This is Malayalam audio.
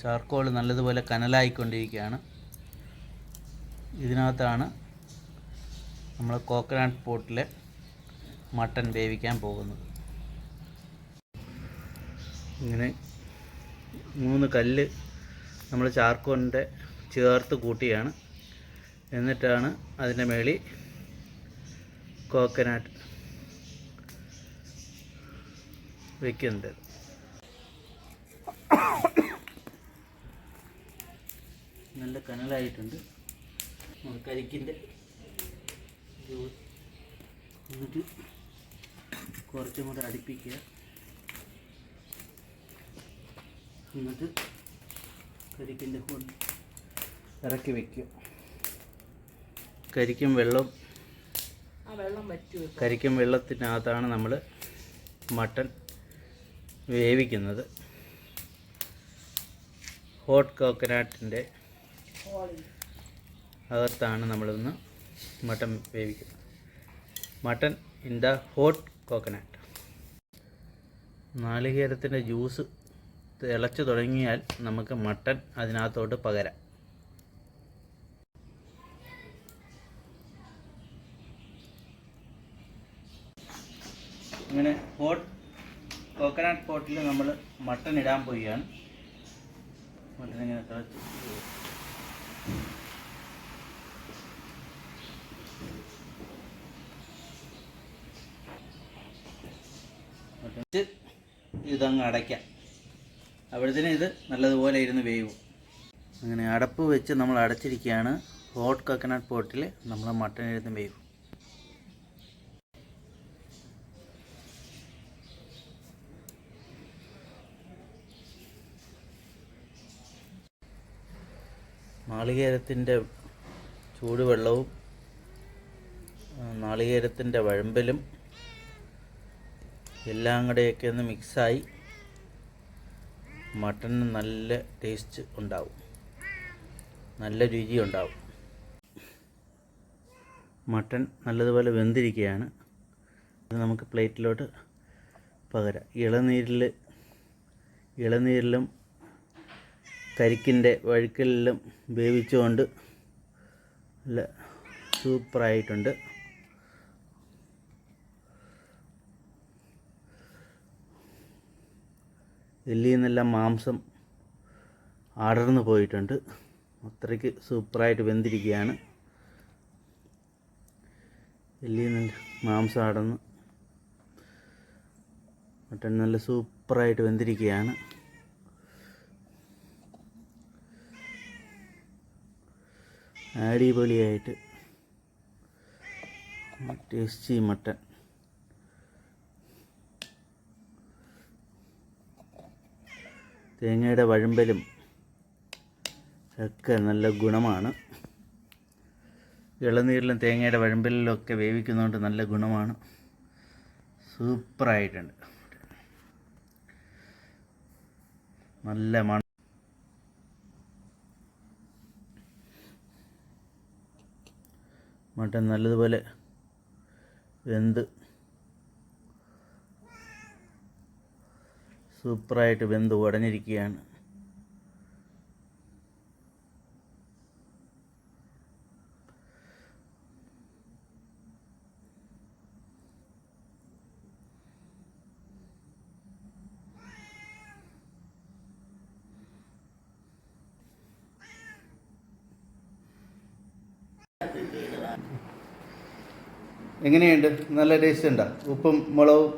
ചാർക്കോൾ നല്ലതുപോലെ കനലായിക്കൊണ്ടിരിക്കുകയാണ്. ഇതിനകത്താണ് നമ്മൾ കോക്കനട്ട് പോട്ടിലെ മട്ടൻ വേവിക്കാൻ പോകുന്നത്. ഇങ്ങനെ 3 കല്ല് നമ്മൾ ചാർക്കോളിൻ്റെ ചേർത്ത് കൂട്ടിയാണ്. എന്നിട്ടാണ് അതിൻ്റെ മേളിൽ കോക്കനട്ട് വയ്ക്കുന്നത്. നല്ല കനലായിട്ടുണ്ട്. കരിക്കിൻ്റെ എന്നിട്ട് കുറച്ചും കൂടെ അടുപ്പിക്കുക. എന്നിട്ട് കരിക്കിൻ്റെ കൊണ്ട് ഇറക്കി വയ്ക്കുക. കരിക്കും വെള്ളത്തിനകത്താണ് നമ്മൾ മട്ടൻ വേവിക്കുന്നത്. ഹോട്ട് കോക്കനട്ടിൻ്റെ അകത്താണ് നമ്മളിന്ന് മട്ടൻ വേവിക്കുന്നത്. Mutton in the hot coconut. നാളികേരത്തിൻ്റെ ജ്യൂസ് തിളച്ച് തുടങ്ങിയാൽ നമുക്ക് മട്ടൻ അതിനകത്തോട്ട് പകരാം. ഇങ്ങനെ ഹോട്ട് കോക്കനട്ട് പോട്ടിൽ നമ്മൾ മട്ടൻ ഇടാൻ പോവുകയാണ്. മട്ടൻ ഇങ്ങനെ തിളച്ച് ഇതങ്ങ് അടയ്ക്കാം. അപ്പോഴത്തേനും ഇത് നല്ലതുപോലെ ഇരുന്ന് വേവും. അങ്ങനെ അടപ്പ് വെച്ച് നമ്മൾ അടച്ചിരിക്കുകയാണ്. ഹോട്ട് കോക്കനട്ട് പോട്ടിൽ നമ്മൾ മട്ടൻ ഇരുന്ന് വേവും. നാളികേരത്തിൻ്റെ ചൂടുവെള്ളവും നാളികേരത്തിൻ്റെ വഴമ്പലും എല്ലാം കൂടെയൊക്കെ ഒന്ന് മിക്സായി മട്ടന് നല്ല ടേസ്റ്റ് ഉണ്ടാവും, നല്ല രുചി ഉണ്ടാവും. മട്ടൻ നല്ലതുപോലെ വെന്തിരിക്കുകയാണ്. ഇത് നമുക്ക് പ്ലേറ്റിലോട്ട് പകരാം. ഇളനീരിലും കരിക്കിൻ്റെ വഴുക്കലിലും വേവിച്ചുകൊണ്ട് നല്ല സൂപ്പറായിട്ടുണ്ട്. എല്ലിൽ നിന്നെല്ലാം മാംസം അടർന്നു പോയിട്ടുണ്ട്. അത്രയ്ക്ക് സൂപ്പറായിട്ട് വെന്തിരിക്കുകയാണ്. എല്ലിൽ നിന്ന് മാംസം അടർന്ന് മട്ടൻ നല്ല സൂപ്പറായിട്ട് വെന്തിരിക്കുകയാണ്. അടിപൊളിയായിട്ട് ടേസ്റ്റി മട്ടൻ. തേങ്ങയുടെ വഴമ്പലും ഒക്കെ നല്ല ഗുണമാണ്. ഇളനീരിലും തേങ്ങയുടെ വഴമ്പലിലും ഒക്കെ വേവിക്കുന്നതുകൊണ്ട് നല്ല ഗുണമാണ്. സൂപ്പറായിട്ടുണ്ട്. നല്ല മണം. മട്ടൻ നല്ലതുപോലെ വെന്ത് സൂപ്പറായിട്ട് വെന്ത് ഉടഞ്ഞിരിക്കുകയാണ്. എങ്ങനെയുണ്ട്? നല്ല ടേസ്റ്റ് ഉണ്ടോ? ഉപ്പും മുളകും